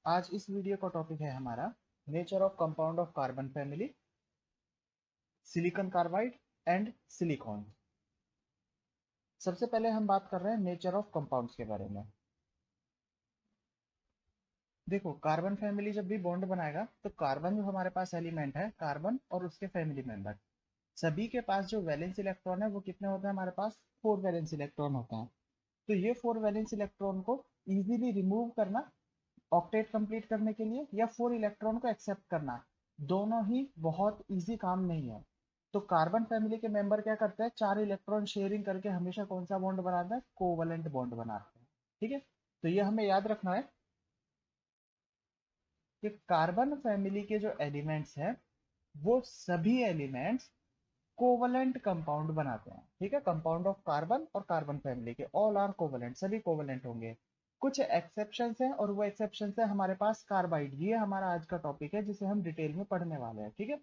आज इस वीडियो का टॉपिक है हमारा nature of compound of carbon family, silicon carbide and silicon. सबसे पहले हम बात कर रहे हैं नेचर ऑफ कंपाउंड्स के बारे में। देखो, कार्बन फैमिली जब भी बॉन्ड बनाएगा तो कार्बन जो हमारे पास एलिमेंट है, कार्बन और उसके फैमिली मेंबर, सभी के पास जो वैलेंस इलेक्ट्रॉन है वो कितने होते हैं? हमारे पास 4 वैलेंस इलेक्ट्रॉन होते हैं। तो ये 4 वैलेंस इलेक्ट्रॉन को इजीली रिमूव करना ऑक्टेट कंप्लीट करने के लिए या 4 इलेक्ट्रॉन को एक्सेप्ट करना, दोनों ही बहुत इजी काम नहीं है। तो कार्बन फैमिली के मेंबर क्या करते हैं? 4 इलेक्ट्रॉन शेयरिंग करके हमेशा कौन सा बॉन्ड बनाते हैं? कोवलेंट बॉन्ड बनाते हैं। ठीक है, तो ये हमें याद रखना है कि कार्बन फैमिली के जो एलिमेंट्स हैं वो सभी एलिमेंट्स कोवलेंट कंपाउंड बनाते हैं। ठीक है, कंपाउंड ऑफ कार्बन और कार्बन फैमिली के ऑल आर कोवलेंट, सभी कोवलेंट होंगे। कुछ एक्सेप्शंस हैं और वो एक्सेप्शंस है हमारे पास कार्बाइड। ये हमारा आज का टॉपिक है जिसे हम डिटेल में पढ़ने वाले हैं। ठीक है,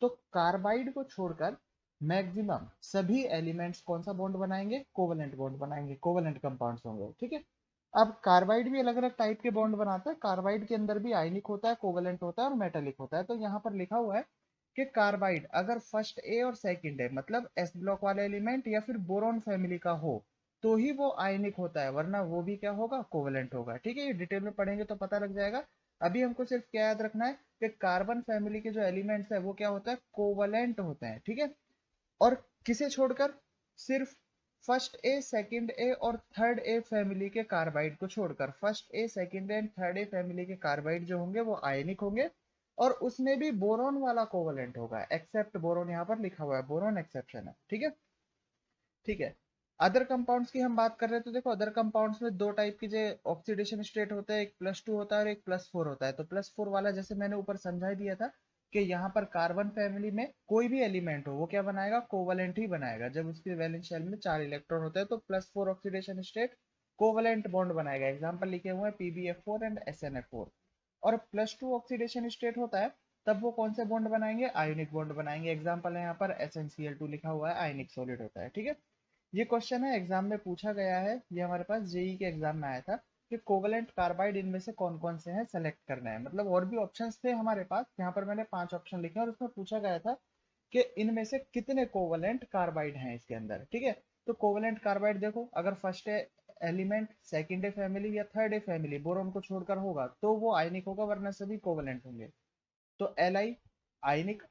तो कार्बाइड को छोड़कर मैक्सिमम सभी एलिमेंट्स कौन सा बॉन्ड बनाएंगे? कोवलेंट बॉन्ड बनाएंगे, कोवलेंट कंपाउंड्स होंगे। ठीक है, अब कार्बाइड भी अलग अलग टाइप के बॉन्ड बनाता है। कार्बाइड के अंदर भी आयनिक होता है, कोवलेंट होता है और मेटेलिक होता है। तो यहाँ पर लिखा हुआ है कि कार्बाइड अगर फर्स्ट ए और सेकंड ए मतलब एस ब्लॉक वाले एलिमेंट या फिर बोरॉन फैमिली का हो तो ही वो आयनिक होता है, वरना वो भी क्या होगा? कोवलेंट होगा। ठीक है, ये डिटेल में पढ़ेंगे तो पता लग जाएगा। अभी हमको सिर्फ क्या याद रखना है कि कार्बन फैमिली के जो एलिमेंट्स है वो क्या होता है? कोवलेंट होते हैं। ठीक है, और किसे छोड़कर? सिर्फ फर्स्ट ए, सेकंड ए और थर्ड ए फैमिली के कार्बाइड को छोड़कर, first A, second A and third a family के कार्बाइड जो होंगे वो आयनिक होंगे और उसमें भी बोरॉन वाला कोवलेंट होगा, एक्सेप्ट बोरॉन। यहाँ पर लिखा हुआ है, बोरॉन एक्सेप्शन है। ठीक है, ठीक है। अदर कंपाउंड्स की हम बात कर रहे हैं तो देखो, अदर कंपाउंड्स में दो टाइप की जो ऑक्सीडेशन स्टेट होता है, एक +2 होता है और एक +4 होता है। तो +4 वाला जैसे मैंने ऊपर समझा ही दिया था कि यहाँ पर कार्बन फैमिली में कोई भी एलिमेंट हो वो क्या बनाएगा? कोवलेंट ही बनाएगा। जब उसके वैलेंस शेल में 4 इलेक्ट्रॉन होते हैं तो +4 ऑक्सीडेशन स्टेट कोवलेंट बॉन्ड बनाएगा। एग्जाम्पल लिखे हुए हैं PbF4 एंड SnF4। और +2 ऑक्सीडेशन स्टेट होता है तब वो कौन से बॉन्ड बनाएंगे? आयोनिक बॉन्ड बनाएंगे। एग्जाम्पल है यहाँ पर SnCl2 लिखा हुआ है, आयोनिक सॉलिड होता है। ठीक है, ये क्वेश्चन है, एग्जाम में पूछा गया है, ये हमारे पास जेई के एग्जाम में आया था कि कोवलेंट कार्बाइड इनमें से कौन कौन से हैं सेलेक्ट करना है। मतलब और भी ऑप्शंस थे हमारे पास, यहाँ पर मैंने 5 ऑप्शन लिखे और उसमें पूछा गया था कि इनमें से कितने कोवलेंट कार्बाइड हैं इसके अंदर। ठीक है, तो कोवलेंट कार्बाइड देखो, अगर first element second a family या थर्ड ए फैमिली बोरोन को छोड़कर होगा तो वो आयनिक होगा, वरना सभी कोवलेंट होंगे। तो Li आयनिक,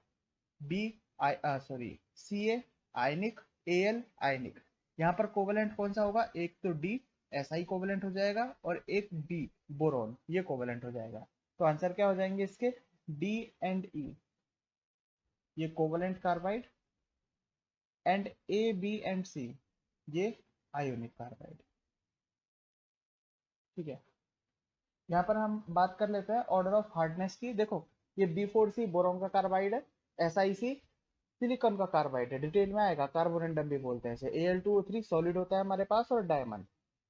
बी सॉरी Ca आयनिक, Al आयनिक। यहाँ पर कोवलेंट कौन सा होगा? एक तो डी, SI कोवलेंट हो जाएगा, और एक बी, बोरोन, ये कोवलेंट हो जाएगा। तो आंसर क्या हो जाएंगे इसके? डी एंड ई, ये covalent carbide, and A, B and C, ये आयोनिक कार्बाइड। ठीक है, यहाँ पर हम बात कर लेते हैं ऑर्डर ऑफ हार्डनेस की। देखो, ये B4C बोरोन का कार्बाइड है, SiC सिलिकॉन का कार्बाइड है, डिटेल में आएगा, कार्बोरेंडम भी बोलते हैं इसे। Al2O3 सॉलिड होता है हमारे पास, और डायमंड,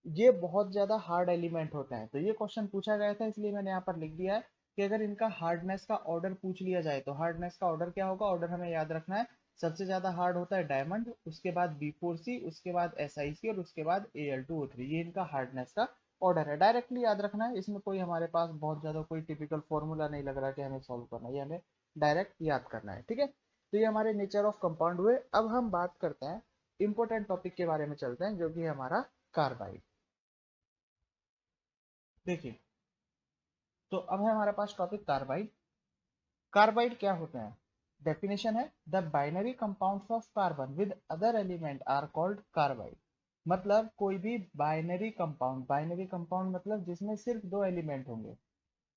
ये बहुत ज्यादा हार्ड एलिमेंट होते हैं। तो ये क्वेश्चन पूछा गया था, इसलिए मैंने यहाँ पर लिख दिया है कि अगर इनका हार्डनेस का ऑर्डर पूछ लिया जाए तो हार्डनेस का ऑर्डर क्या होगा? ऑर्डर हमें याद रखना है, सबसे ज्यादा हार्ड होता है डायमंड, उसके बाद B4C, उसके बाद SiC और उसके बाद Al2O3। ये इनका हार्डनेस का ऑर्डर है, डायरेक्टली याद रखना है। इसमें कोई हमारे पास बहुत ज्यादा कोई टिपिकल फॉर्मूला नहीं लग रहा कि हमें सॉल्व करना है, ये हमें डायरेक्ट याद करना है। ठीक है, तो ये हमारे नेचर ऑफ कंपाउंड हुए। अब हम बात करते हैं इंपॉर्टेंट टॉपिक के बारे में, चलते हैं, जो कि हमारा कार्बाइड। देखिए, तो अब है हमारे पास टॉपिक कार्बाइड। कार्बाइड क्या होते हैं? डेफिनेशन है, the binary compounds of carbon with other element are called carbide. मतलब कोई भी बाइनरी कंपाउंड, बाइनरी कंपाउंड मतलब जिसमें सिर्फ दो एलिमेंट होंगे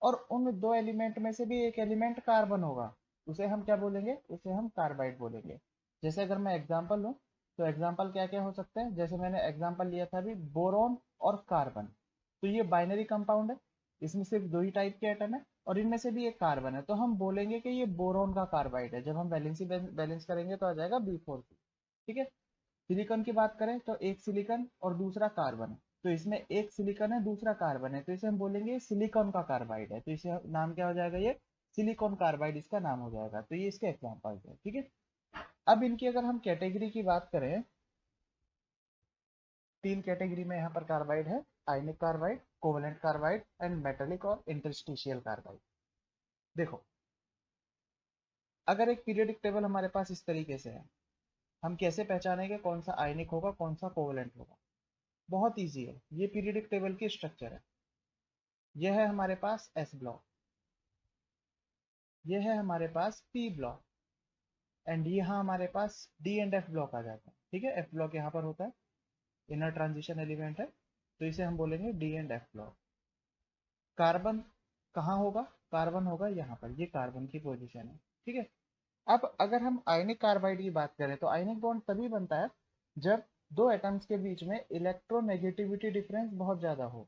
और उन दो एलिमेंट में से भी एक एलिमेंट कार्बन होगा, उसे हम क्या बोलेंगे? उसे हम कार्बाइड बोलेंगे। जैसे अगर मैं एग्जांपल लूं तो एग्जांपल क्या क्या हो सकते हैं? जैसे मैंने एग्जांपल लिया था अभी, बोरॉन और कार्बन। तो ये बाइनरी कंपाउंड है, इसमें सिर्फ दो ही टाइप के एटम है और इनमें से भी एक कार्बन है, तो हम बोलेंगे कि ये बोरॉन का कार्बाइड है। जब हम वैलेंसी बैलेंस करेंगे तो आ जाएगा B4C। ठीक है, सिलिकॉन की बात करें तो एक सिलिकॉन और दूसरा कार्बन, तो इसमें एक सिलिकॉन है दूसरा कार्बन है, तो इसे हम बोलेंगे सिलिकॉन का कार्बाइड है। तो इसे नाम क्या हो जाएगा? ये सिलिकॉन कार्बाइड इसका नाम हो जाएगा। तो ये इसके एग्जांपल है। ठीक है, अब इनकी अगर हम कैटेगरी की बात करें, तीन कैटेगरी में यहाँ पर कार्बाइड है। Ionic carbide, covalent carbide and metallic और इंटरस्टिशियल कार्बाइड। देखो, अगर एक पीरियोडिक टेबल हमारे पास इस तरीके से है, हम कैसे पहचानेंगे कौन सा आयनिक होगा कौन सा कोवलेंट होगा? बहुत इजी है, ये पीरियोडिक टेबल की स्ट्रक्चर है। यह है हमारे पास एस ब्लॉक, यह है हमारे पास पी ब्लॉक, एंड यहाँ हमारे पास डी एंड एफ ब्लॉक आ जाता है। ठीक है, एफ ब्लॉक यहाँ पर होता है, इनर ट्रांजिशन एलिमेंट है, तो इसे हम बोलेंगे D and F block. Carbon कहाँ होगा? कार्बन होगा यहाँ पर, ये कार्बन की पोजीशन है। ठीक है, अब अगर हम आयनिक कार्बाइड की बात करें तो आयनिक बॉन्ड तभी बनता है जब दो एटम्स के बीच में इलेक्ट्रोनेगेटिविटी डिफरेंस बहुत ज्यादा हो।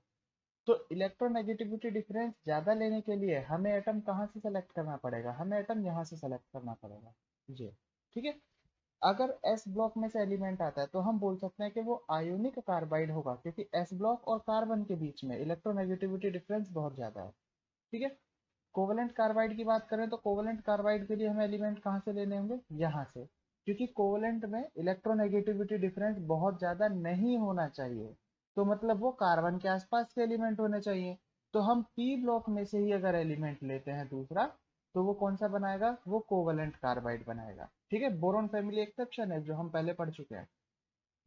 तो इलेक्ट्रोनेगेटिविटी डिफरेंस ज्यादा लेने के लिए हमें एटम कहाँ से सेलेक्ट करना पड़ेगा? हमें एटम यहाँ से सेलेक्ट करना पड़ेगा, ये। ठीक है, अगर एस ब्लॉक में से एलिमेंट आता है तो हम बोल सकते हैं कि वो आयोनिक कार्बाइड होगा, क्योंकि एस ब्लॉक और कार्बन के बीच में इलेक्ट्रोनेगेटिविटी डिफरेंस बहुत ज्यादा है। ठीक है, कोवलेंट कार्बाइड की बात करें तो कोवलेंट कार्बाइड के लिए हमें एलिमेंट कहाँ से लेने होंगे? यहाँ से, क्योंकि कोवलेंट में इलेक्ट्रोनेगेटिविटी डिफरेंस बहुत ज्यादा नहीं होना चाहिए, तो मतलब वो कार्बन के आसपास के एलिमेंट होने चाहिए। तो हम पी ब्लॉक में से ही अगर एलिमेंट लेते हैं दूसरा, तो वो कौन सा बनाएगा? वो कोवलेंट कार्बाइड बनाएगा। ठीक है, बोरोन फैमिली एक्सेप्शन है जो हम पहले पढ़ चुके हैं।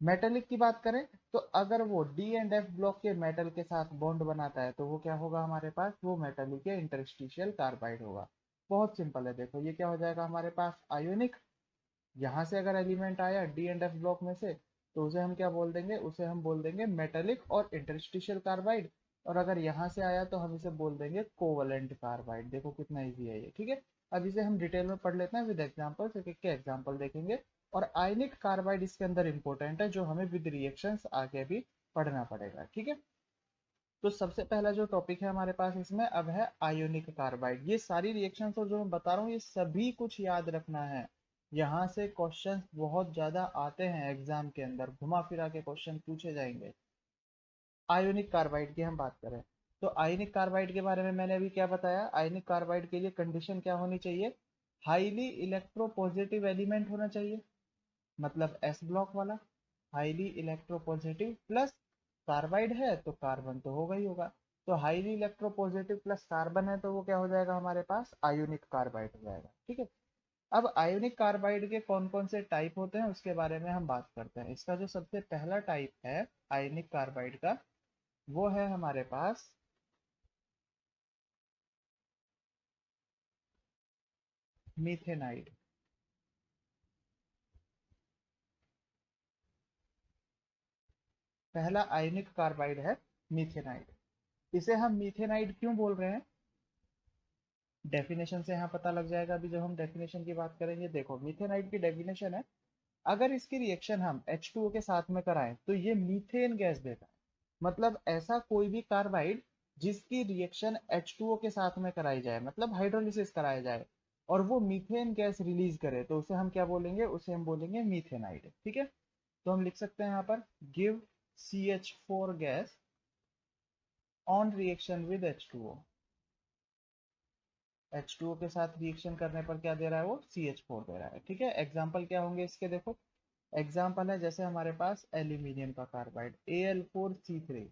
मेटेलिक की बात करें तो अगर वो डी एंड एफ ब्लॉक के मेटल के साथ बॉन्ड बनाता है तो वो क्या होगा हमारे पास? वो मेटेलिक या इंटरस्टिशियल कार्बाइड होगा। बहुत सिंपल है, देखो ये क्या हो जाएगा हमारे पास? आयोनिक। यहाँ से अगर एलिमेंट आया डी एंड एफ ब्लॉक में से, तो उसे हम क्या बोल देंगे? उसे हम बोल देंगे मेटेलिक और इंटरस्टिशियल कार्बाइड। और अगर यहाँ से आया तो हम इसे बोल देंगे कोवलेंट कार्बाइड। देखो कितना इजी है ये। ठीक है, अब इसे हम डिटेल में पढ़ लेते हैं विद एग्जांपल्स, एक एक के एग्जांपल देखेंगे। और आयनिक कार्बाइड इसके अंदर इंपॉर्टेंट है, जो हमें विद रिएक्शंस आगे भी पढ़ना पड़ेगा। ठीक है, तो सबसे पहला जो टॉपिक है हमारे पास इसमें अब है आयोनिक कार्बाइड। ये सारी रिएक्शंस और जो मैं बता रहा हूँ ये सभी कुछ याद रखना है। यहाँ से क्वेश्चन बहुत ज्यादा आते हैं एग्जाम के अंदर, घुमा फिरा के क्वेश्चन पूछे जाएंगे। आयोनिक कार्बाइड की हम बात करें तो आयोनिक कार्बाइड के बारे में मैंने अभी क्या बताया? आयोनिक कार्बाइड के लिए कंडीशन क्या होनी चाहिए? हाईली इलेक्ट्रोपॉजिटिव एलिमेंट होना चाहिए, मतलब एस ब्लॉक वाला, हाईली इलेक्ट्रोपॉजिटिव प्लस कार्बाइड है तो कार्बन तो होगा ही होगा। तो हाईली इलेक्ट्रोपॉजिटिव प्लस कार्बन है तो वो क्या हो जाएगा हमारे पास? आयोनिक कार्बाइड हो जाएगा। ठीक है, अब आयोनिक कार्बाइड के कौन कौन से टाइप होते हैं उसके बारे में हम बात करते हैं। इसका जो सबसे पहला टाइप है आयोनिक कार्बाइड का, वो है हमारे पास मीथेनाइड। पहला आयोनिक कार्बाइड है मीथेनाइड। इसे हम मीथेनाइड क्यों बोल रहे हैं? डेफिनेशन से यहाँ पता लग जाएगा अभी जब हम डेफिनेशन की बात करेंगे। देखो, मीथेनाइड की डेफिनेशन है, अगर इसकी रिएक्शन हम H2O के साथ में कराएं तो ये मीथेन गैस देता है। मतलब ऐसा कोई भी कार्बाइड जिसकी रिएक्शन H2O के साथ में कराई जाए, मतलब हाइड्रोलिसिस कराया जाए, और वो मीथेन गैस रिलीज करे, तो उसे हम क्या बोलेंगे? उसे हम बोलेंगे मीथेनाइड। ठीक है, तो हम लिख सकते हैं यहाँ पर give CH4 gas on reaction with H2O। H2O के साथ रिएक्शन करने पर क्या दे रहा है? वो CH4 दे रहा है। ठीक है, एग्जाम्पल क्या होंगे इसके? देखो, एग्जाम्पल है जैसे हमारे पास एल्यूमिनियम का कार्बाइड Al4C3,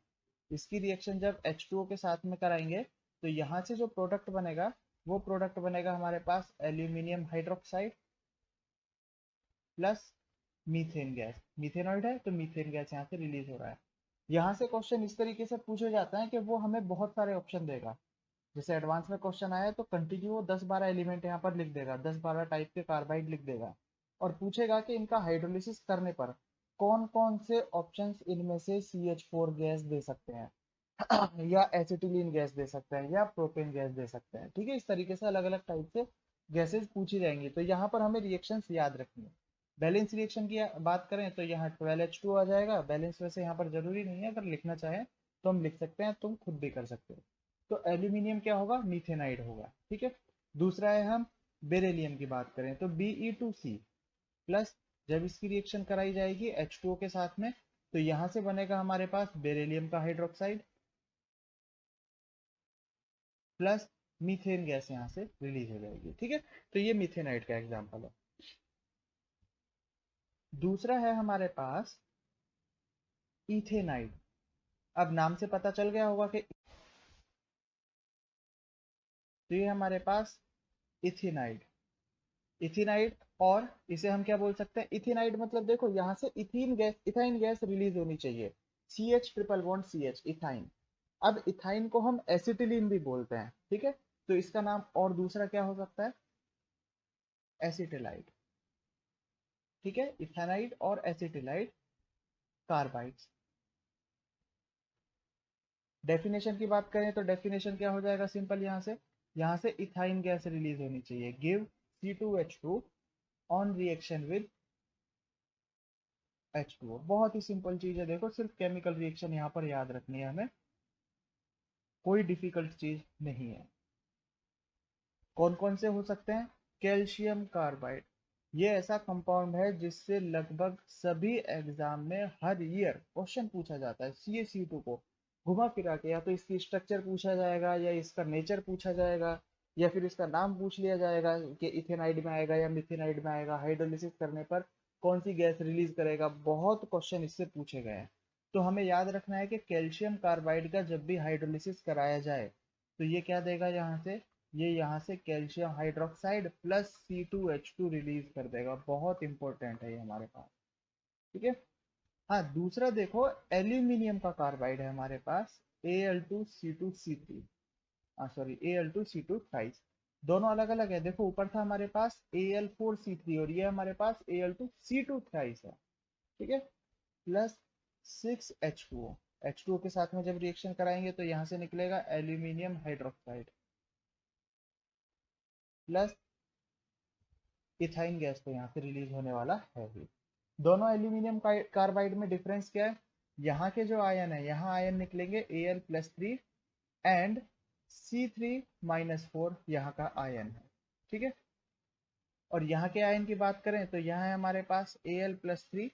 इसकी रिएक्शन जब H2O के साथ में कराएंगे तो यहाँ से जो प्रोडक्ट बनेगा वो प्रोडक्ट बनेगा हमारे पास aluminium hydroxide plus methane gas. Methanide है तो मीथेन गैस यहाँ से रिलीज हो रहा है। यहाँ से क्वेश्चन इस तरीके से पूछे जाता है कि वो हमें बहुत सारे ऑप्शन देगा। जैसे एडवांस में क्वेश्चन आया तो कंटिन्यू 10-12 एलिमेंट यहाँ पर लिख देगा, 10-12 टाइप के कार्बाइड लिख देगा, और पूछेगा कि इनका हाइड्रोलिसिस करने पर कौन कौन से ऑप्शंस इनमें से CH4 गैस दे सकते हैं या एसिटिलीन गैस दे सकते हैं या प्रोपेन गैस दे सकते हैं। ठीक है, इस तरीके से अलग अलग टाइप से गैसेस पूछी जाएंगी, तो यहाँ पर हमें रिएक्शंस याद रखनी है। बैलेंस रिएक्शन की बात करें तो यहाँ 12H2 आ जाएगा। बैलेंस वैसे यहाँ पर जरूरी नहीं है, अगर लिखना चाहें तो हम लिख सकते हैं, तुम खुद भी कर सकते हो। तो एल्यूमिनियम क्या होगा? मीथेनाइड होगा। ठीक है, दूसरा है हम बेरिलियम की बात करें तो Be2C प्लस, जब इसकी रिएक्शन कराई जाएगी H2O के साथ में तो यहाँ से बनेगा हमारे पास बेरिलियम का हाइड्रोक्साइड प्लस मीथेन गैस यहाँ से रिलीज हो जाएगी। ठीक है, तो ये मीथेनाइड का एग्जाम्पल है। दूसरा है हमारे पास इथेनाइड। अब नाम से पता चल गया होगा कि तो ये हमारे पास इथिनाइड, इथिनाइड। और इसे हम क्या बोल सकते हैं, इथिनाइड मतलब देखो यहाँ से ethene gas, ethyne gas release होनी चाहिए, C H triple bond C H, ethyne. अब इथाइन को हम एसिटिलीन भी बोलते हैं, ठीक है। तो इसका नाम और दूसरा क्या हो सकता है, एसिटिलाइड, ठीक है। इथेनाइड और एसिटिलाइड कार्बाइड्स। डेफिनेशन की बात करें तो डेफिनेशन क्या हो जाएगा, सिंपल, यहाँ से इथाइन गैस रिलीज होनी चाहिए, give C2H2 on reaction with H2O। बहुत ही सिंपल चीज है, देखो सिर्फ केमिकल रिएक्शन यहाँ पर याद रखनी है हमें, कोई डिफिकल्ट चीज नहीं है। कौन कौन से हो सकते हैं, कैल्शियम कार्बाइड, ये ऐसा कंपाउंड है जिससे लगभग सभी एग्जाम में हर ईयर क्वेश्चन पूछा जाता है, CaC2 को घुमा फिरा के, या तो इसकी स्ट्रक्चर पूछा जाएगा, या इसका नेचर पूछा जाएगा, या फिर इसका नाम पूछ लिया जाएगा कि इथेनाइड में आएगा या मिथेनाइड में आएगा, हाइड्रोलिसिस करने पर कौन सी गैस रिलीज करेगा, बहुत क्वेश्चन इससे पूछे गए हैं। तो हमें याद रखना है कि कैल्शियम कार्बाइड का जब भी हाइड्रोलिसिस कराया जाए तो ये क्या देगा, यहाँ से ये यहाँ से calcium hydroxide plus C2H2 release कर देगा, बहुत इंपॉर्टेंट है ये हमारे पास, ठीक है। हाँ, दूसरा देखो, एल्यूमिनियम का कार्बाइड है हमारे पास, Al2C2C3, सॉरी Al2C2 थ्राइस, दोनों अलग अलग है। देखो ऊपर था हमारे पास Al4C3 और ये हमारे पास Al2C2 थ्राइस है, ठीक है। प्लस 6H2O, H2O के साथ में जब रिएक्शन कराएंगे तो यहाँ से निकलेगा aluminium hydroxide plus ethyne gas, तो यहाँ से रिलीज होने वाला है ही। दोनों एल्यूमिनियम कार्बाइड में डिफरेंस क्या है, यहाँ के जो आयन है, यहाँ आयन निकलेंगे Al+3 एंड C3-4 यहाँ का आयन है, ठीक है। और यहाँ के आयन की बात करें तो यहाँ है हमारे पास Al+3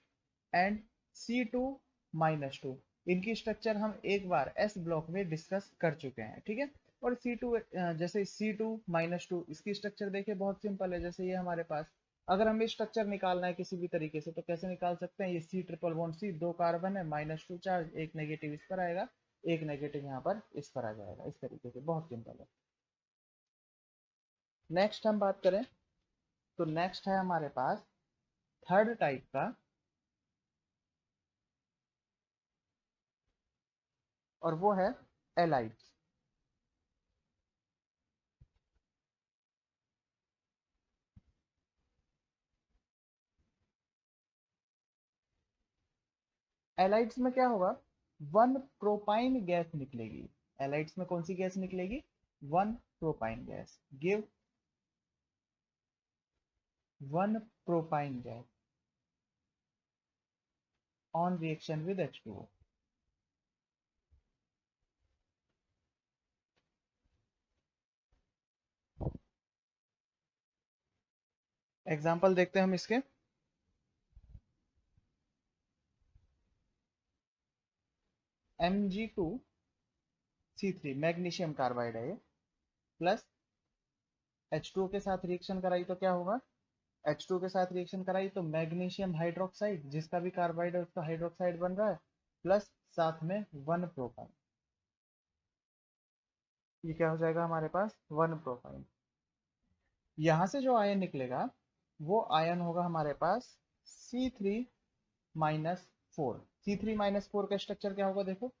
एंड C2-2। इनकी स्ट्रक्चर हम एक बार S ब्लॉक में डिस्कस कर चुके हैं, ठीक है। और C2 जैसे C2-2 इसकी स्ट्रक्चर देखिए बहुत सिंपल है, जैसे ये हमारे पास, अगर हमें स्ट्रक्चर निकालना है किसी भी तरीके से तो कैसे निकाल सकते हैं, ये C ट्रिपल बॉन्ड C, दो कार्बन है, -2 चार्ज, एक नेगेटिव इस पर आएगा, एक नेगेटिव यहाँ पर इस पर आ जाएगा, इस तरीके से, बहुत सिंपल है। नेक्स्ट हम बात करें तो नेक्स्ट है हमारे पास थर्ड टाइप का, और वो है एलाइड्स। एलाइड्स में क्या होगा, वन प्रोपाइन गैस निकलेगी, एलाइड्स में कौन सी गैस निकलेगी, one propyne gas, give one propyne gas on reaction with H2O। Example देखते हैं हम इसके, Mg2C3 मैग्नीशियम कार्बाइड है ये, प्लस H2O के साथ रिएक्शन कराई तो क्या होगा, H2O के साथ रिएक्शन कराई तो मैग्नीशियम हाइड्रोक्साइड, जिसका भी कार्बाइड है उसका हाइड्रोक्साइड बन रहा है, प्लस साथ में वन प्रोपाइन, ये क्या हो जाएगा हमारे पास, वन प्रोपाइन। यहां से जो आयन निकलेगा वो आयन होगा हमारे पास C3-4। C3-4 का स्ट्रक्चर क्या होगा, देखो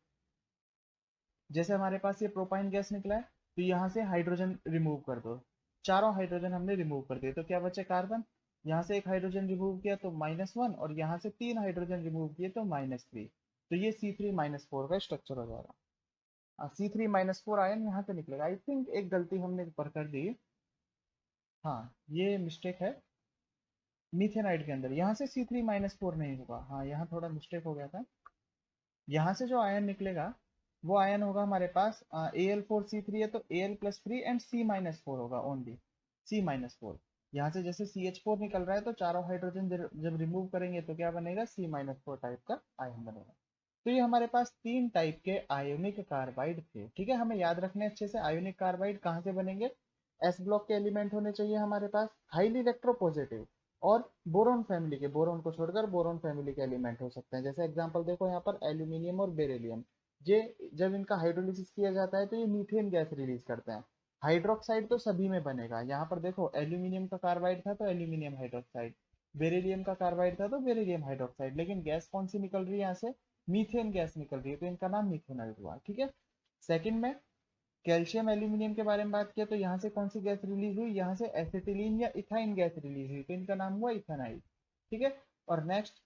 जैसे हमारे पास ये प्रोपाइन गैस निकला है तो यहाँ से हाइड्रोजन रिमूव कर दो, चारों हाइड्रोजन हमने रिमूव कर दिए तो क्या बचे, कार्बन, यहाँ से एक हाइड्रोजन रिमूव किया तो -1, और यहाँ से 3 हाइड्रोजन रिमूव किए तो -3, तो ये C3-4 का स्ट्रक्चर हो जाएगा। C3-4 आयन यहाँ से निकलेगा। आई थिंक एक गलती हमने पर कर दी, हाँ ये मिस्टेक है, मीथेनाइड के अंदर यहाँ से C3-4 नहीं होगा, हाँ यहाँ थोड़ा मिस्टेक हो गया था। यहाँ से जो आयन निकलेगा वो आयन होगा हमारे पास Al4C3 है तो Al+3 एंड C-4 होगा, ओनली C-4। यहाँ से जैसे CH4 निकल रहा है तो चारों हाइड्रोजन जब रिमूव करेंगे तो क्या बनेगा, C-4 टाइप का आयन बनेगा। तो ये हमारे पास तीन टाइप के आयोनिक कार्बाइड थे, ठीक है। हमें याद रखने अच्छे से, आयोनिक कार्बाइड कहाँ से बनेंगे, एस ब्लॉक के एलिमेंट होने चाहिए हमारे पास, हाईली इलेक्ट्रोपॉजिटिव, और बोरोन फैमिली के, बोरोन को छोड़कर बोरोन फैमिली के एलिमेंट हो सकते हैं। जैसे एग्जांपल देखो यहाँ पर एल्यूमिनियम और बेरिलियम, ये जब इनका हाइड्रोलिसिस किया जाता है तो ये मीथेन गैस रिलीज करते हैं। हाइड्रोक्साइड तो सभी में बनेगा, यहाँ पर देखो एल्यूमिनियम का कार्बाइड था तो एल्यूमिनियम हाइड्रोक्साइड, बेरिलियम का कार्बाइड था तो बेरिलियम हाइड्रोक्साइड, लेकिन गैस कौन सी निकल रही है यहाँ से, मीथेन गैस निकल रही है, तो इनका नाम मीथेनाइड हुआ। ठीक है। सेकंड में कैल्शियम एल्यूमिनियम के बारे में बात किया तो यहाँ से कौन सी गैस रिलीज हुई, यहाँ से एसिटिलीन या इथाइन गैस रिलीज हुई, तो इनका नाम हुआ इथेनाइड। ठीक है। और नेक्स्ट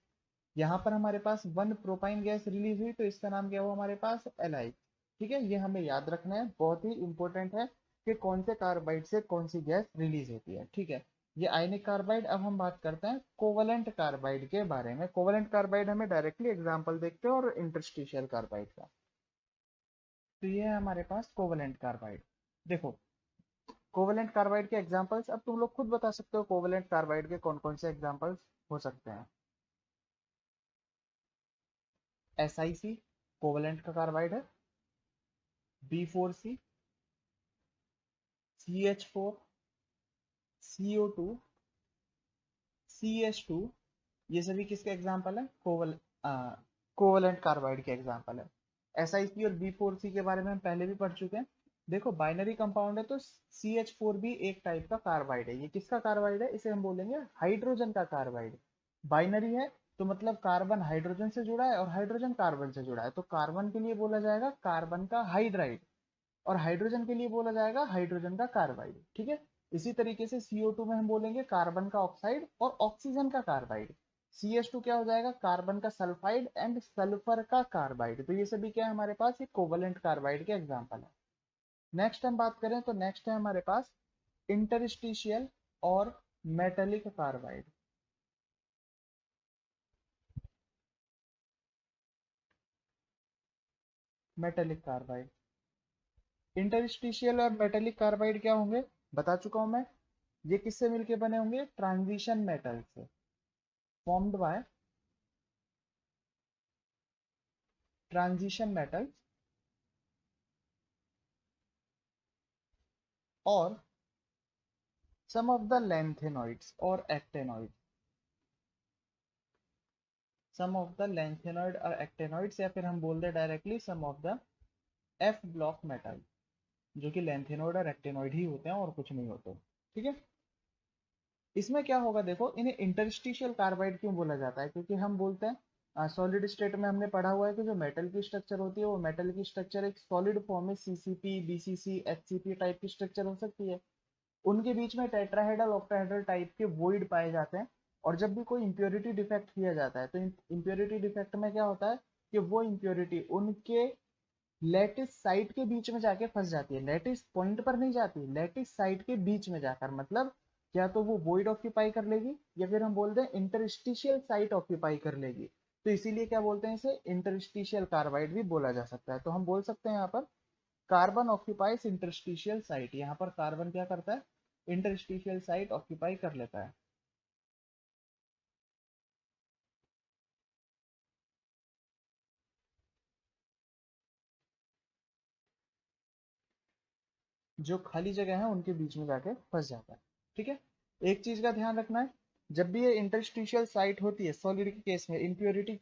यहाँ पर हमारे पास वन प्रोपाइन गैस रिलीज हुई तो इसका नाम क्या हुआ हमारे पास, एलाइक। ठीक है, ये हमें याद रखना है, बहुत ही इंपॉर्टेंट है कि कौन से कार्बाइड से कौन सी गैस रिलीज होती है। ठीक है, ये आयनिक कार्बाइड। अब हम बात करते हैं कोवलेंट कार्बाइड के बारे में। कोवलेंट कार्बाइड हमें डायरेक्टली एग्जाम्पल देखते हैं और इंटरस्टिशियल कार्बाइड का। तो ये है हमारे पास कोवलेंट कार्बाइड। देखो कोवलेंट कार्बाइड के एग्जांपल्स, अब तुम लोग खुद बता सकते हो कोवलेंट कार्बाइड के कौन कौन से एग्जांपल्स हो सकते हैं। SiC कोवलेंट का कार्बाइड है, B4C, CH4, CO2, CH2, ये सभी किसके एग्जांपल है, कोवलेंट कार्बाइड के एग्जांपल है। SiC और B4C के बारे में हम पहले भी पढ़ चुके हैं। देखो बाइनरी कंपाउंड है तो CH4 भी एक टाइप का कार्बाइड है। ये किसका कार्बाइड है, इसे हम बोलेंगे हाइड्रोजन का कार्बाइड। बाइनरी है तो मतलब कार्बन हाइड्रोजन से जुड़ा है और हाइड्रोजन कार्बन से जुड़ा है, तो कार्बन के लिए बोला जाएगा कार्बन का हाइड्राइड और हाइड्रोजन के लिए बोला जाएगा हाइड्रोजन का कार्बाइड। ठीक है। इसी तरीके से CO2 में हम बोलेंगे कार्बन का ऑक्साइड और ऑक्सीजन का कार्बाइड। CH2 क्या हो जाएगा, कार्बन का सल्फाइड एंड सल्फर का कार्बाइड। तो ये सभी क्या है हमारे पास, ये कोवलेंट कार्बाइड के एग्जांपल है। नेक्स्ट हम बात करें तो नेक्स्ट है हमारे पास इंटरस्टिशियल और metallic carbide. Metallic carbide, interstitial और मेटेलिक कार्बाइड क्या होंगे बता चुका हूं मैं। ये किससे मिलके बने होंगे, ट्रांजिशन मेटल से, फॉर्म्ड बाय ट्रांजिशन मेटल और सम ऑफ द लैंथेनॉइड्स और actinoid, some of the lanthanoid और एक्टेनॉइड्स, या फिर हम बोल दे directly some of the F block metal, जो कि लैंथेनॉइड और एक्टेनॉइड ही होते हैं और कुछ नहीं होते। ठीक है। इसमें क्या होगा देखो, इन्हें इंटरस्टिशियल कार्बाइड क्यों बोला जाता है, क्योंकि हम बोलते हैं सॉलिड स्टेट में हमने पढ़ा हुआ है कि जो मेटल की स्ट्रक्चर होती है वो मेटल की स्ट्रक्चर एक सॉलिड फॉर्म में CCP, BCC, HCP टाइप की स्ट्रक्चर हो सकती है। उनके बीच में टेट्राहेड्रल ऑक्टाहेड्रल टाइप के वॉइड पाए जाते हैं। और जब भी कोई इंप्योरिटी डिफेक्ट किया जाता है तो इंप्योरिटी डिफेक्ट में क्या होता है कि वो इंप्योरिटी उनके लेटिस साइट के बीच में जाके फंस जाती है, लेटिस पॉइंट पर नहीं जाती, लेटिस साइट के बीच में जाकर, मतलब या तो वो वॉइड ऑक्यूपाई कर लेगी या फिर हम बोलते हैं इंटरस्टिशियल साइट ऑक्यूपाई कर लेगी। तो इसीलिए क्या बोलते हैं, इसे इंटरस्टिशियल कार्बाइड भी बोला जा सकता है। तो हम बोल सकते हैं यहाँ पर कार्बन ऑक्यूपाइज इंटरस्टिशियल साइट, यहाँ पर कार्बन क्या करता है, इंटरस्टिशियल साइट ऑक्यूपाई कर लेता है। जो खाली जगह है उनके बीच में जाके फंस जाता है। ठीक है। एक चीज का ध्यान रखना है, जब भी ये इंटरस्टिशियल साइट होती है सॉलिड के केस में इम्प्योरिटी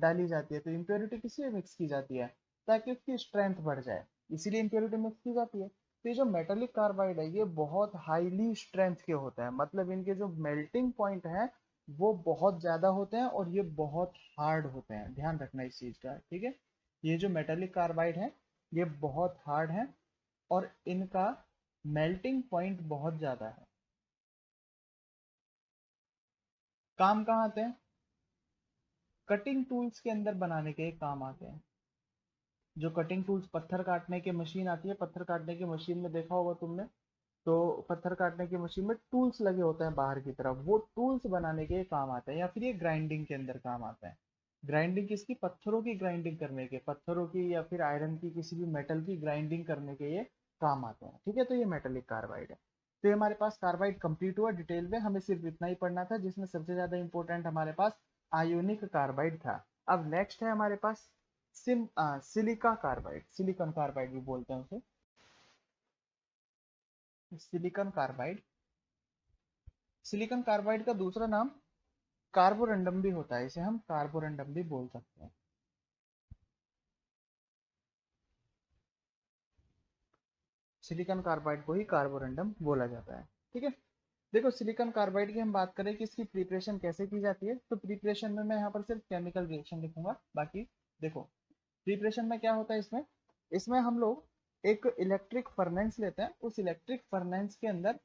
डाली जाती है तो इम्प्योरिटी किसी में मिक्स की जाती है ताकि उसकी स्ट्रेंथ बढ़ जाए, इसीलिए इम्प्योरिटी मिक्स की जाती है। तो ये जो मेटेलिक कार्बाइड है ये बहुत हाईली स्ट्रेंथ के होते हैं, मतलब इनके जो मेल्टिंग पॉइंट है वो बहुत ज्यादा होते हैं और ये बहुत हार्ड होते हैं, ध्यान रखना इस चीज का। ठीक है। ये जो मेटेलिक कार्बाइड है ये बहुत हार्ड है और इनका मेल्टिंग पॉइंट बहुत ज्यादा है। काम कहाँ आते हैं, कटिंग टूल्स के अंदर बनाने के काम आते हैं। जो कटिंग टूल्स, पत्थर काटने की मशीन आती है, पत्थर काटने की मशीन में देखा होगा तुमने, तो पत्थर काटने की मशीन में टूल्स लगे होते हैं बाहर की तरफ, वो टूल्स बनाने के काम आते हैं। या फिर ये ग्राइंडिंग के अंदर काम आता है। ग्राइंडिंग किसकी, पत्थरों की ग्राइंडिंग करने के, पत्थरों की या फिर आयरन की किसी भी मेटल की ग्राइंडिंग करने के ये काम आते हैं। ठीक है। तो ये मेटेलिक कार्बाइड है। तो ये हमारे पास कार्बाइड कंप्लीट हुआ डिटेल में, हमें सिर्फ इतना ही पढ़ना था, जिसमें सबसे ज्यादा इंपॉर्टेंट हमारे पास आयोनिक कार्बाइड था। अब नेक्स्ट है हमारे पास सिलिका कार्बाइड, सिलिकॉन कार्बाइड भी बोलते हैं उसे, सिलिकॉन कार्बाइड। सिलिकॉन कार्बाइड का दूसरा नाम कार्बोरंडम भी होता है, इसे हम कार्बोरंडम भी बोल सकते हैं। सिलिकॉन कार्बाइड को ही कार्बोरंडम बोला जाता है। ठीक है, देखो सिलिकॉन कार्बाइड की हम बात करें कि इसकी प्रिपरेशन कैसे की जाती है, तो प्रिपरेशन में मैं यहाँ पर सिर्फ केमिकल रिएक्शन लिखूंगा। बाकी देखो प्रिपरेशन में क्या होता है, इसमें इसमें हम लोग एक इलेक्ट्रिक फर्नेंस लेते हैं, उस इलेक्ट्रिक फर्नेंस के अंदर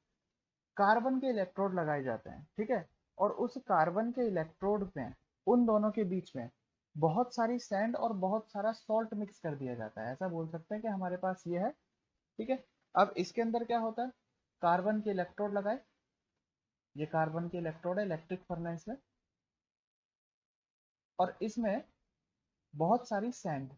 कार्बन के इलेक्ट्रोड लगाए जाते हैं। ठीक है, और उस कार्बन के इलेक्ट्रोड में उन दोनों के बीच में बहुत सारी सैंड और बहुत सारा सॉल्ट मिक्स कर दिया जाता है। ऐसा बोल सकते हैं कि हमारे पास ये है। ठीक है, अब इसके अंदर क्या होता है, कार्बन के इलेक्ट्रोड लगाए, ये कार्बन के इलेक्ट्रोड है इलेक्ट्रिक फर्नेस में, और इसमें बहुत सारी सैंड,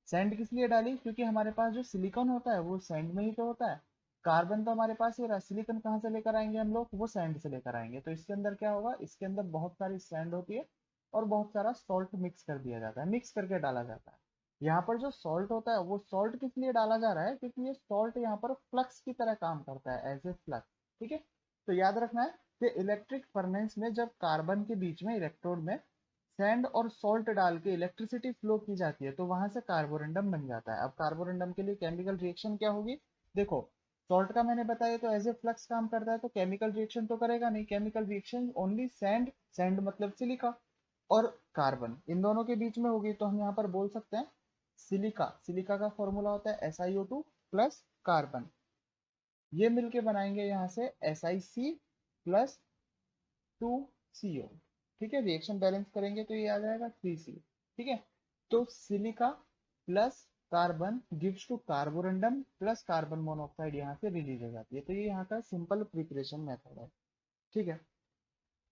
सैंड किस लिए डाली, क्योंकि हमारे पास जो सिलिकॉन होता है वो सैंड में ही तो होता है। कार्बन तो हमारे पास ही रहा, सिलिकॉन कहाँ से लेकर आएंगे हम लोग, वो सैंड से लेकर आएंगे। तो इसके अंदर क्या होगा, इसके अंदर बहुत सारी सैंड होती है और बहुत सारा सॉल्ट मिक्स कर दिया जाता है, मिक्स करके डाला जाता है। यहाँ पर जो सॉल्ट होता है वो सॉल्ट किस लिए डाला जा रहा है, क्योंकि ये सॉल्ट यहाँ पर फ्लक्स की तरह काम करता है, एज ए फ्लक्स। ठीक है, तो याद रखना है कि इलेक्ट्रिक फर्नेस में जब कार्बन के बीच में इलेक्ट्रोड में सैंड और सॉल्ट डाल के इलेक्ट्रिसिटी फ्लो की जाती है, तो वहां से कार्बोरंडम बन जाता है। अब कार्बोरंडम के लिए केमिकल रिएक्शन क्या होगी, देखो सॉल्ट का मैंने बताया तो एज ए फ्लक्स काम करता है, तो केमिकल रिएक्शन तो करेगा नहीं, chemical reaction only sand, sand मतलब सिलिका, और कार्बन इन दोनों के बीच में होगी। तो हम यहाँ पर बोल सकते हैं सिलिका, सिलिका का फॉर्मूला होता है SiO2 प्लस कार्बन, ये मिलके बनाएंगे यहाँ से SiC प्लस 2CO। ठीक है, रिएक्शन बैलेंस करेंगे तो ये आ जाएगा 3C। ठीक है, तो silica plus carbon gives to carborundum plus carbon monoxide यहाँ से रिलीज हो जाती है। तो ये यहाँ का सिंपल प्रिपरेशन मेथड है। ठीक है,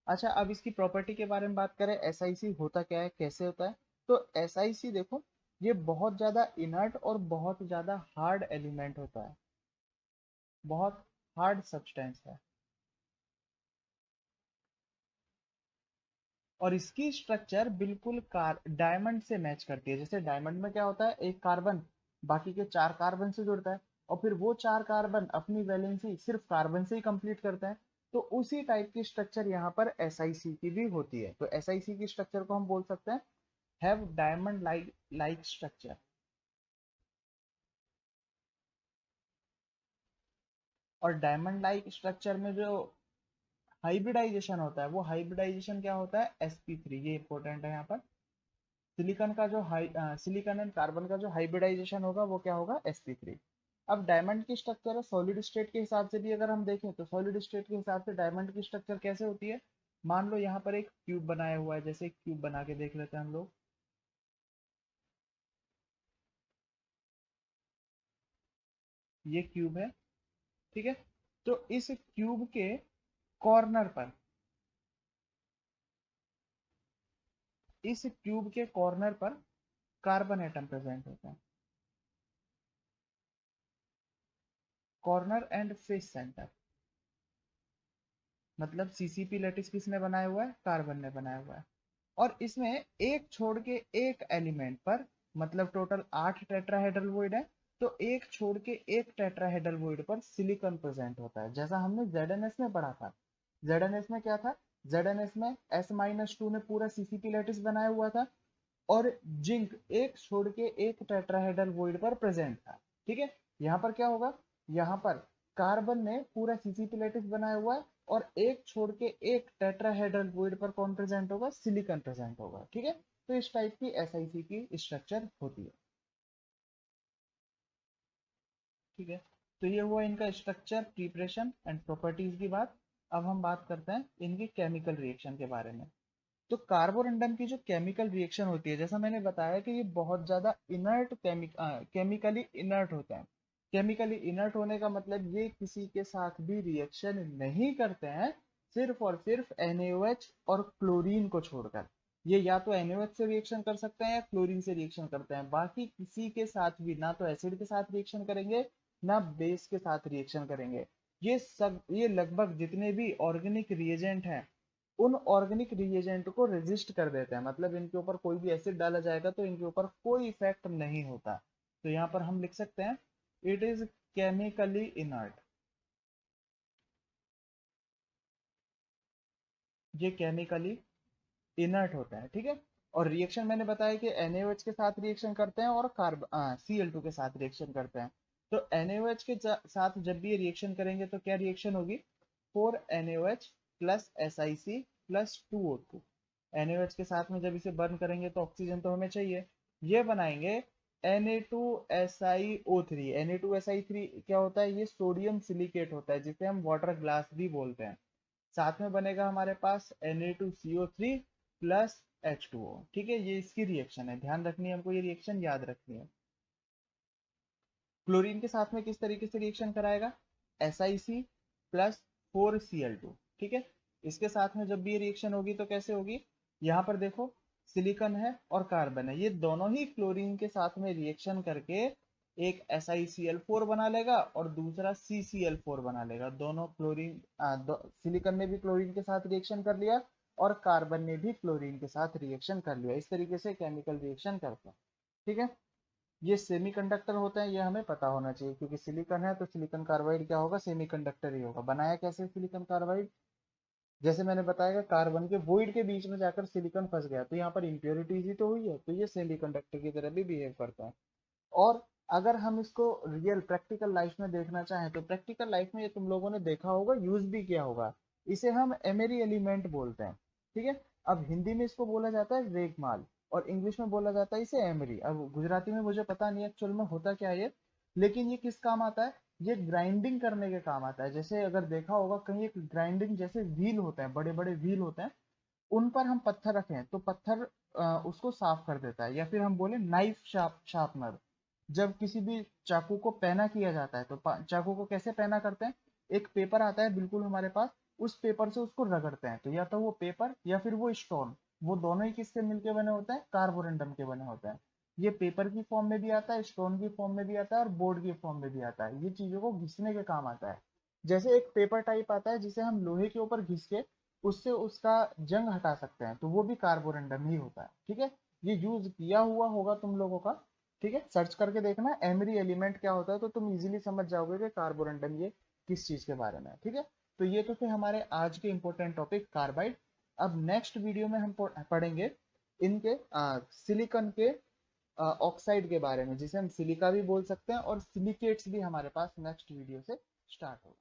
अच्छा अब इसकी प्रॉपर्टी के बारे में बात करें, SiC होता क्या है, कैसे होता है, तो SiC देखो ये बहुत ज्यादा इनर्ट और बहुत ज्यादा हार्ड एलिमेंट होता है, बहुत हार्ड सब्सटेंस है, और इसकी स्ट्रक्चर बिल्कुल डायमंड से मैच करती है। जैसे डायमंड में क्या होता है, एक कार्बन बाकी के 4 कार्बन से जुड़ता है, और फिर वो 4 कार्बन अपनी वैलेंसी सिर्फ कार्बन से ही कंप्लीट करते हैं। तो उसी टाइप की स्ट्रक्चर यहाँ पर SiC की भी होती है। तो SiC की स्ट्रक्चर को हम बोल सकते हैं हैव डायमंड लाइक स्ट्रक्चर। और डायमंड लाइक स्ट्रक्चर में जो हाइब्रिडाइजेशन होता है, वो हाइब्रिडाइजेशन क्या होता है, sp3, ये इंपॉर्टेंट है यहाँ पर। सिलिकॉन का जो सिलिकॉन एंड कार्बन का जो हाइब्रिडाइजेशन होगा वो क्या होगा, sp3। अब डायमंड की स्ट्रक्चर है सॉलिड स्टेट के हिसाब से भी अगर हम देखें तो सॉलिड स्टेट के हिसाब से डायमंड की स्ट्रक्चर कैसे होती है, मान लो यहाँ पर एक क्यूब बनाया हुआ है, जैसे एक क्यूब बना के देख लेते हैं हम लोग। ये क्यूब है, ठीक है, तो इस क्यूब के कॉर्नर पर, इस क्यूब के कॉर्नर पर कार्बन एटम प्रेजेंट होता है, कॉर्नर एंड फेस सेंटर, मतलब CCP लैटिस किसने बनाया हुआ है, कार्बन ने बनाया हुआ है। और इसमें एक छोड़ के एक एलिमेंट पर, मतलब टोटल 8 टेट्राहेड्रल वॉइड है, तो एक छोड़ के एक टेट्राहेड्रल वॉइड पर सिलिकॉन प्रेजेंट होता है, जैसा हमने ZnS में पढ़ा था। ZnS में क्या था, ZnS में S-2 ने पूरा CCP लैटिस बनाया हुआ था, और जिंक एक छोड़ के एक टेट्राहेड्रल वॉइड पर प्रेजेंट था। ठीक है, यहाँ पर क्या होगा, यहाँ पर कार्बन ने पूरा CCP लैटिस बनाया हुआ है, और एक छोड़ के एक टेट्राहेड्रल वॉइड पर कौन प्रेजेंट होगा, सिलिकॉन प्रेजेंट होगा। ठीक है, तो इस टाइप की SiC की स्ट्रक्चर होती है। ठीक है, तो ये हुआ इनका स्ट्रक्चर, प्रिपरेशन एंड प्रॉपर्टीज की बात। अब हम बात करते हैं इनकी केमिकल रिएक्शन के बारे में। तो कार्बोरंडम की जो केमिकल रिएक्शन होती है, जैसा मैंने बताया कि ये बहुत ज्यादा इनर्ट केमिकली इनर्ट होता है। केमिकली इनर्ट होने का मतलब ये किसी के साथ भी रिएक्शन नहीं करते हैं, सिर्फ और सिर्फ NaOH और क्लोरीन को छोड़कर। ये या तो NaOH से रिएक्शन कर सकते हैं या क्लोरीन से रिएक्शन करते हैं, बाकी किसी के साथ भी ना तो एसिड के साथ रिएक्शन करेंगे ना बेस के साथ रिएक्शन करेंगे। ये लगभग जितने भी ऑर्गेनिक रिएजेंट हैं, उन ऑर्गेनिक रिएजेंट को रेजिस्ट कर देते हैं, मतलब इनके ऊपर कोई भी एसिड डाला जाएगा तो इनके ऊपर कोई इफेक्ट नहीं होता। तो यहाँ पर हम लिख सकते हैं इट इज केमिकली इनर्ट, ये केमिकली इनर्ट होता है। ठीक है, और रिएक्शन मैंने बताया कि NaOH के साथ रिएक्शन करते हैं और Cl2 के साथ रिएक्शन करते हैं। तो NaOH के साथ जब भी ये रिएक्शन करेंगे तो क्या रिएक्शन होगी, 4NaOH plus SiC plus 2O2। NaOH के साथ में जब इसे बर्न करेंगे तो ऑक्सीजन तो हमें चाहिए, ये बनाएंगे Na2SiO3। Na2Si3 क्या होता है, ये सोडियम सिलिकेट होता है जिसे हम वाटर ग्लास भी बोलते हैं। साथ में बनेगा हमारे पास Na2CO3 प्लस H2O। ठीक है, ये इसकी रिएक्शन है, ध्यान रखनी है हमको, ये रिएक्शन याद रखनी है। क्लोरीन के साथ में किस तरीके से रिएक्शन कराएगा, SiC प्लस 4Cl2। ठीक है, इसके साथ में जब भी ये रिएक्शन होगी तो कैसे होगी, यहाँ पर देखो सिलिकॉन है और कार्बन है, ये दोनों ही क्लोरीन के साथ में रिएक्शन करके एक SiCl4 बना लेगा और दूसरा CCl4 बना लेगा। दोनों क्लोरीन सिलिकॉन ने भी क्लोरीन के साथ रिएक्शन कर लिया और कार्बन ने भी क्लोरीन के साथ रिएक्शन कर लिया। इस तरीके से केमिकल रिएक्शन करता है। ठीक है, ये सेमीकंडक्टर होते हैं, ये हमें पता होना चाहिए, क्योंकि सिलिकॉन है तो सिलिकॉन कार्बाइड क्या होगा, सेमीकंडक्टर ही होगा। बनाया कैसे सिलिकॉन कार्बाइड, जैसे मैंने बताया कार्बन के वॉइड के बीच में जाकर सिलिकॉन फंस गया तो यहाँ पर इंप्योरिटीज ही तो हुई है, तो ये सेमीकंडक्टर की तरह भी बिहेव करता है। और अगर हम इसको रियल प्रैक्टिकल लाइफ में देखना चाहें तो प्रैक्टिकल लाइफ में ये तुम लोगों ने देखा होगा, यूज भी किया होगा, इसे हम एमेरी एलिमेंट बोलते हैं। ठीक है, अब हिंदी में इसको बोला जाता है रेगमाल और इंग्लिश में बोला जाता है इसे एमरी। अब गुजराती में मुझे पता नहीं एक्चुअल में होता क्या है ये, लेकिन ये किस काम आता है, ये ग्राइंडिंग करने के काम आता है। जैसे अगर देखा होगा कहीं एक ग्राइंडिंग जैसे व्हील होते हैं, बड़े बड़े व्हील होते हैं, उन पर हम पत्थर रखें तो पत्थर उसको साफ कर देता है। या फिर हम बोले नाइफ शार्पनर, जब किसी भी चाकू को पैना किया जाता है तो चाकू को कैसे पैना करते हैं, एक पेपर आता है बिल्कुल हमारे पास, उस पेपर से उसको रगड़ते हैं, तो या तो वो पेपर या फिर वो स्टोन, वो दोनों ही किससे मिलके बने होते हैं, कार्बोरेंडम के बने होते हैं। ये पेपर की फॉर्म में भी आता है, स्टोन की फॉर्म में भी आता है और बोर्ड की फॉर्म में भी आता है। ये चीजों को घिसने के काम आता है। जैसे एक पेपर टाइप आता है जिसे हम लोहे के ऊपर घिस के उससे उसका जंग हटा सकते हैं, तो वो भी कार्बोरेंडम ही होता है। ठीक है, ये यूज किया हुआ होगा तुम लोगों का। ठीक है, सर्च करके देखना एमरी एलिमेंट क्या होता है तो तुम इजीली समझ जाओगे कि कार्बोरेंडम ये किस चीज के बारे में है। ठीक है, तो ये तो थे हमारे आज के इंपॉर्टेंट टॉपिक कार्बाइड। अब नेक्स्ट वीडियो में हम पढ़ेंगे इनके सिलिकॉन के ऑक्साइड के बारे में, जिसे हम सिलिका भी बोल सकते हैं, और सिलिकेट्स भी हमारे पास नेक्स्ट वीडियो से स्टार्ट होगा।